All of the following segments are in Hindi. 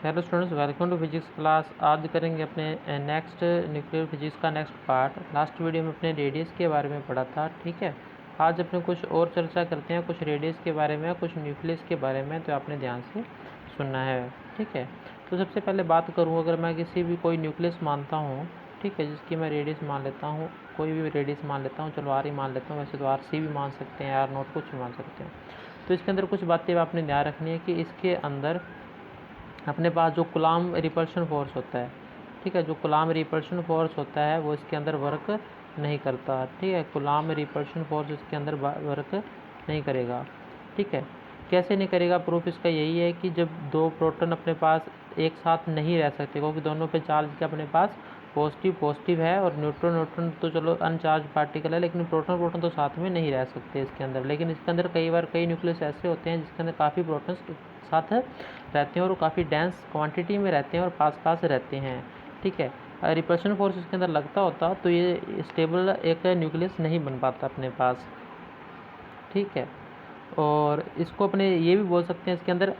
Hello students, welcome to physics class. आज करेंगे अपने नेक्स्ट न्यूक्लियर फिजिक्स का नेक्स्ट पार्ट। लास्ट वीडियो में अपने रेडियस के बारे में पढ़ा था, ठीक है। आज अपने कुछ और चर्चा करते हैं, कुछ रेडियस के बारे में, कुछ न्यूक्लियस के बारे में, तो आपने ध्यान से सुनना है, ठीक है। तो सबसे पहले बात करूँ, अगर मैं किसी भी कोई न्यूक्लियस मानता हूँ, ठीक है, जिसकी मैं रेडियस मान लेता हूँ, कोई भी रेडियस मान लेता हूँ, चलो आर ही मान लेता हूँ, वैसे तो आर सी भी मान सकते हैं, आर नोट कुछ भी मान सकते हैं। तो इसके अंदर कुछ बातें आपने ध्यान रखनी है कि इसके अंदर अपने पास जो कूलॉम रिपल्शन फोर्स होता है, ठीक है, जो कूलॉम रिपल्शन फोर्स होता है वो इसके अंदर वर्क नहीं करता, ठीक है। कूलॉम रिपल्शन फोर्स इसके अंदर वर्क नहीं करेगा, ठीक है। कैसे नहीं करेगा? प्रूफ इसका यही है कि जब दो प्रोटॉन अपने पास एक साथ नहीं रह सकते, क्योंकि दोनों पे चार्ज के अपने पास पॉजिटिव है, और न्यूट्रॉन तो चलो अनचार्ज पार्टिकल है, लेकिन प्रोटॉन तो साथ में नहीं रह सकते इसके अंदर। लेकिन इसके अंदर कई बार कई न्यूक्लियस ऐसे होते हैं जिसके अंदर काफ़ी प्रोटॉन्स साथ रहते हैं और काफ़ी डेंस क्वांटिटी में रहते हैं और पास रहते हैं, ठीक है। रिपल्शन फोर्स इसके अंदर लगता होता तो ये स्टेबल एक न्यूक्लियस नहीं बन पाता अपने पास, ठीक है। और इसको अपने ये भी बोल सकते हैं इसके अंदर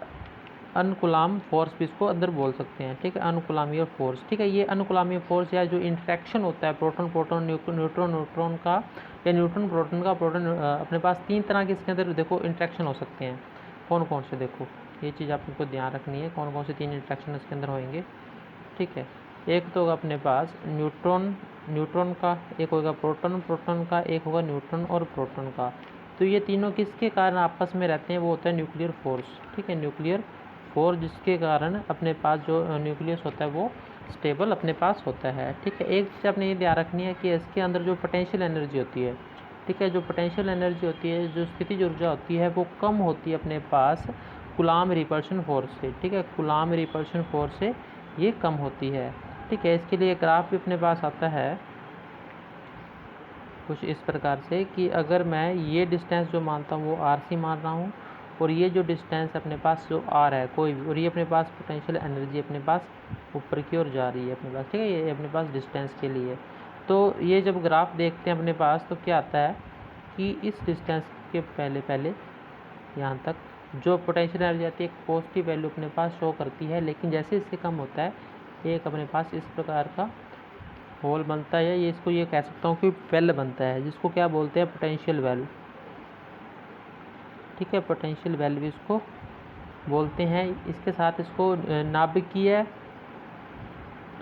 अनकुलाम फोर्स भी इसको अंदर बोल सकते हैं, ठीक है, अनकुलामीय फोर्स, ठीक है। ये अनकुलामीय फोर्स या जो इंटरेक्शन होता है प्रोटॉन न्यूट्रॉन का या न्यूट्रॉन प्रोटॉन का, अपने पास तीन तरह के इसके अंदर देखो इंटरेक्शन हो सकते हैं। कौन कौन से? देखो ये चीज़ आपको ध्यान रखनी है, कौन कौन से तीन इंटरेक्शन इसके अंदर होंगे, ठीक है। एक तो होगा अपने पास न्यूट्रॉन का, एक होगा प्रोटॉन का, एक होगा न्यूट्रॉन और प्रोटॉन का। तो ये तीनों किसके कारण आपस में रहते हैं? वो होता है न्यूक्लियर फोर्स, ठीक है, न्यूक्लियर फोर्स, जिसके कारण अपने पास जो न्यूक्लियस होता है वो स्टेबल अपने पास होता है, ठीक है। एक चीज़ आपने ये ध्यान रखनी है कि इसके अंदर जो पोटेंशियल एनर्जी होती है, ठीक है, जो पोटेंशियल एनर्जी होती है, जो स्थितिज ऊर्जा होती है, वो कम होती है अपने पास कूलॉम रिपल्शन फोर्स से, ठीक है, कूलॉम रिपल्शन फोर्स से ये कम होती है, ठीक है। इसके लिए ग्राफ भी अपने पास आता है कुछ इस प्रकार से कि अगर मैं ये डिस्टेंस जो मानता हूँ वो आर सी मान रहा हूँ, और ये जो डिस्टेंस अपने पास जो आर है कोई भी, और ये अपने पास पोटेंशियल एनर्जी अपने पास ऊपर की ओर जा रही है अपने पास, ठीक है, ये अपने पास डिस्टेंस के लिए। तो ये जब ग्राफ देखते हैं अपने पास तो क्या आता है कि इस डिस्टेंस के पहले यहाँ तक जो पोटेंशियल एनर्जी आती है एक पॉजिटिव वैल्यू अपने पास शो करती है, लेकिन जैसे इससे कम होता है एक अपने पास इस प्रकार का होल बनता है, ये इसको ये कह सकता हूँ कि वेल बनता है, जिसको क्या बोलते हैं? पोटेंशियल वेल, ठीक है, पोटेंशियल वेल भी इसको बोलते हैं। इसके साथ इसको नाभिकीय,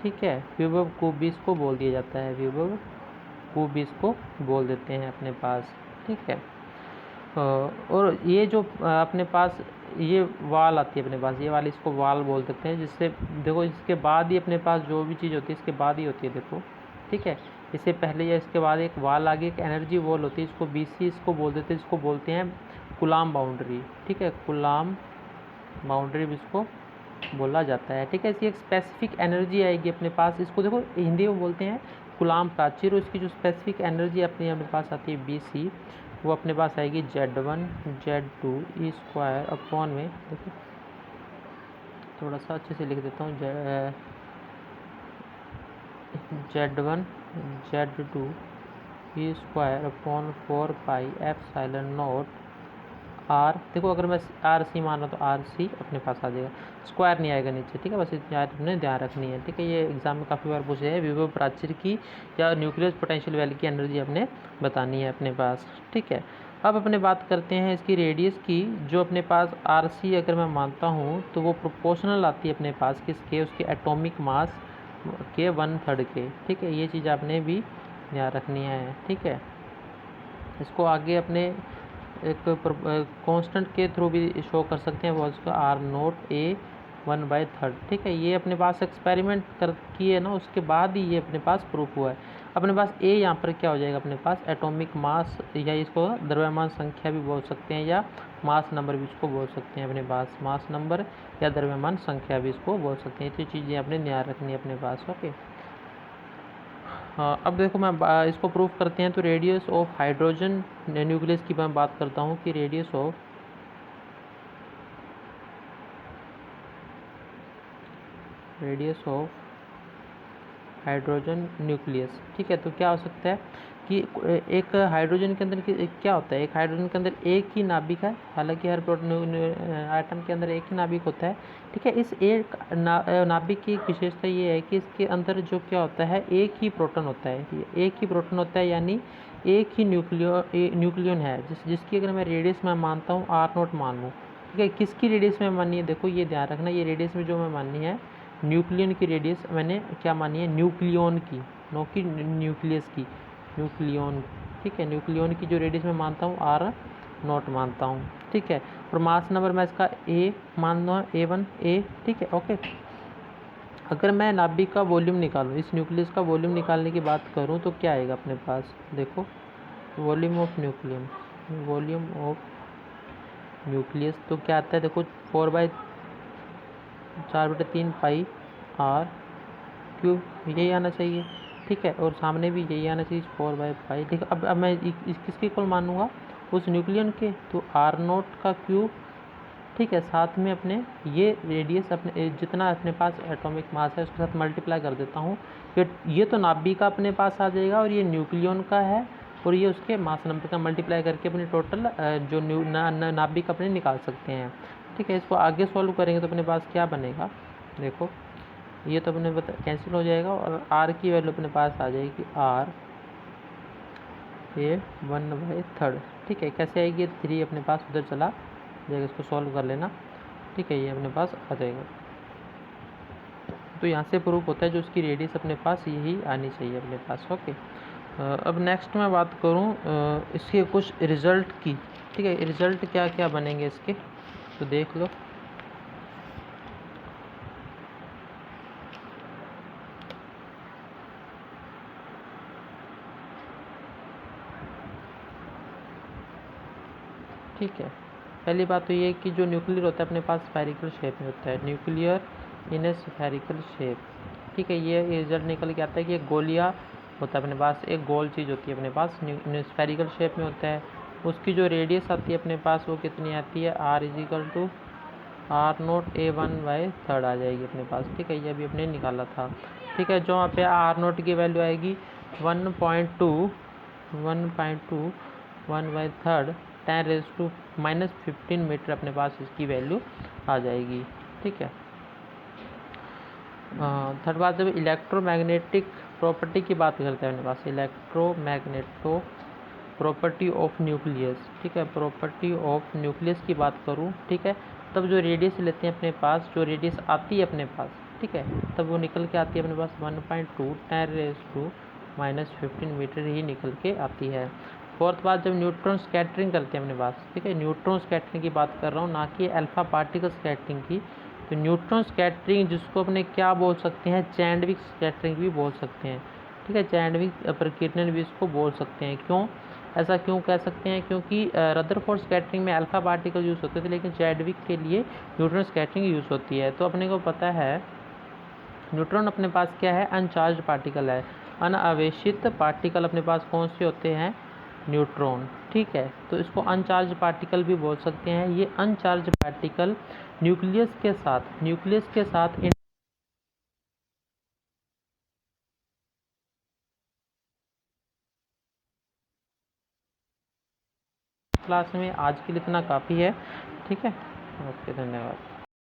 ठीक है, विभव कूप भी इसको बोल दिया जाता है, विभव कूप भी इसको बोल देते हैं अपने पास, ठीक है। और ये जो अपने पास ये वाल आती है अपने पास, ये वाली इसको वाल बोल सकते हैं, जिससे देखो इसके बाद ही अपने पास जो भी चीज़ होती है इसके बाद ही होती है, देखो, ठीक है। इससे पहले या इसके बाद एक वाल आगे एक एनर्जी वॉल होती है, इसको बीसी इसको बोल देते हैं, इसको बोलते हैं कूलॉम बाउंड्री, ठीक है, कूलॉम बाउंड्री भी इसको बोला जाता है, ठीक है। इसकी एक स्पेसिफिक एनर्जी आएगी अपने पास, इसको देखो हिंदी में बोलते हैं कूलॉम प्राचीर, और इसकी जो स्पेसिफिक एनर्जी अपने पास आती है BC, वो अपने पास आएगी Z1 Z2 E square upon में, देखो थोड़ा सा अच्छे से लिख देता हूँ, Z1 Z2 E square upon 4 pi epsilon naught R. देखो अगर मैं आर सी मान रहा तो आर सी अपने पास आ जाएगा, स्क्वायर नहीं आएगा नीचे, ठीक है। बस इतनी बात अपने ध्यान रखनी है, ठीक है। ये एग्जाम में काफ़ी बार पूछे है, विभव प्राचीर की या न्यूक्लियस पोटेंशियल वैल्यू की एनर्जी अपने बतानी है अपने पास, ठीक है। अब अपने बात करते हैं इसकी रेडियस की, जो अपने पास आर सी अगर मैं मानता हूँ तो वो प्रोपोर्शनल आती है अपने पास किसके? उसके एटॉमिक मास के 1/3 के, ठीक है। ये चीज़ आपने भी ध्यान रखनी है, ठीक है। इसको आगे अपने एक कांस्टेंट के थ्रू भी शो कर सकते हैं, वो उसका R0A1/3, ठीक है। ये अपने पास एक्सपेरिमेंट कर किए ना, उसके बाद ही ये अपने पास प्रूफ हुआ है। अपने पास A यहाँ पर क्या हो जाएगा? अपने पास एटॉमिक मास, या इसको द्रव्यमान संख्या भी बोल सकते हैं, या मास नंबर भी इसको बोल सकते हैं अपने पास, मास नंबर या द्रव्यमान संख्या भी इसको बोल सकते हैं। ये चीज़ें आपने ध्यान रखनी है अपने पास, ओके। हाँ, अब देखो मैं इसको प्रूफ करते हैं, तो रेडियस ऑफ हाइड्रोजन न्यूक्लियस की मैं बात करता हूँ कि रेडियस ऑफ हाइड्रोजन न्यूक्लियस, ठीक है। तो क्या हो सकता है कि एक हाइड्रोजन के अंदर क्या होता है, एक हाइड्रोजन के अंदर एक ही नाभिक है, हालांकि हर आइटम के अंदर एक ही नाभिक होता है, ठीक है। इस एक नाभिक की एक विशेषता ये है कि इसके अंदर जो क्या होता है, एक ही प्रोटॉन होता है, एक ही प्रोटॉन होता है, यानी एक ही न्यूक्लियन है, जिसकी अगर मैं रेडियस मैं मानता हूँ R0 मान लूँ, ठीक है। किसकी रेडियस में माननी है, देखो ये ध्यान रखना, ये रेडियस में जो मैं माननी है न्यूक्लियन की रेडियस मैंने क्या मानी है, न्यूक्लियन की, नो कि न्यूक्लियस की, न्यूक्लियन, ठीक है। न्यूक्लियन की जो रेडियस मैं मानता हूँ R0 मानता हूँ, ठीक है। और मास नंबर मैं इसका A मान लूँ, A1 A, ठीक है, ओके। अगर मैं नाभिक का वॉल्यूम निकालूँ, इस न्यूक्लियस का वॉल्यूम निकालने की बात करूँ तो क्या आएगा अपने पास, देखो volume of nucleus, volume of nucleus तो क्या आता है, देखो 4/3 पाई R क्यूब, यही आना चाहिए, ठीक है। और सामने भी यही आना चाहिए 4/पाई, ठीक है। अब मैं किसके इक्वल मानूंगा, उस न्यूक्लियन के, तो R0 का क्यूब, ठीक है। साथ में अपने ये रेडियस अपने जितना अपने पास एटॉमिक मास है उसके साथ मल्टीप्लाई कर देता हूँ, फिर ये तो नाभिक का अपने पास आ जाएगा और ये न्यूक्लियन का है, और ये उसके मास नंबर का मल्टीप्लाई करके अपने टोटल जो नाभिक अपने निकाल सकते हैं, ठीक है। इसको आगे सॉल्व करेंगे तो अपने पास क्या बनेगा, देखो ये तो अपने कैंसिल हो जाएगा और R की वैल्यू अपने पास आ जाएगी A1/3, ठीक है। कैसे आएगी, 3 अपने पास उधर चला जाएगा, इसको सॉल्व कर लेना, ठीक है, ये अपने पास आ जाएगा। तो यहाँ से प्रूफ होता है जो उसकी रेडियस अपने पास यही आनी चाहिए अपने पास, ओके। अब नेक्स्ट मैं बात करूँ इसके कुछ रिज़ल्ट की, ठीक है। रिज़ल्ट क्या क्या बनेंगे इसके, तो देख लो। ठीक है, पहली बात तो ये कि जो न्यूक्लियर होता है अपने पास स्फेरिकल शेप में होता है, न्यूक्लियर इन ए स्फेरिकल शेप, ठीक है। ये रिजल्ट निकल के आता है कि एक गोलिया होता है अपने पास, एक गोल चीज़ होती है अपने पास, स्फेरिकल शेप में होता है। उसकी जो रेडियस आती है अपने पास वो कितनी आती है, R R0 A1/3 आ जाएगी अपने पास, ठीक है। ये अभी अपने निकाला था, ठीक है। जो वहाँ पे R0 की वैल्यू आएगी 1.2 1/3 10⁻⁻15 मीटर अपने पास इसकी वैल्यू आ जाएगी, ठीक है। थर्ड बात, जब इलेक्ट्रोमैग्नेटिक प्रॉपर्टी की बात करते हैं अपने पास, इलेक्ट्रोमैग्नेटो प्रॉपर्टी ऑफ न्यूक्लियस, ठीक है, प्रॉपर्टी ऑफ न्यूक्लियस की बात करूँ, ठीक है, तब जो रेडियस लेते हैं अपने पास, जो रेडियस आती है अपने पास, ठीक है, तब वो निकल के आती है अपने पास 1.2 10⁻⁻15 मीटर ही निकल के आती है। फोर्थ बात, जब न्यूट्रॉन स्कैटरिंग करते हैं अपने पास, ठीक है, न्यूट्रॉन स्कैटरिंग की बात कर रहा हूँ, ना कि अल्फा पार्टिकल स्कैटरिंग की। तो न्यूट्रॉन स्कैटरिंग जिसको अपने क्या बोल सकते हैं, चैंडविक स्कैटरिंग भी बोल सकते हैं, ठीक है, चैंडविक प्रकीर्णन भी इसको बोल सकते हैं। क्यों, ऐसा क्यों कह सकते हैं, क्योंकि रदरफोर्ड स्कैटरिंग में अल्फा पार्टिकल यूज़ होते थे, लेकिन चैंडविक के लिए न्यूट्रॉन स्कैटरिंग यूज़ होती है। तो अपने को पता है न्यूट्रॉन अपने पास क्या है, अनचार्ज पार्टिकल है, अनावेशित पार्टिकल अपने पास कौन से होते हैं, न्यूट्रॉन, ठीक है। तो इसको अनचार्ज पार्टिकल भी बोल सकते हैं। ये अनचार्ज पार्टिकल न्यूक्लियस के साथ क्लास में आज के लिए इतना काफ़ी है, ठीक है, ओके, धन्यवाद।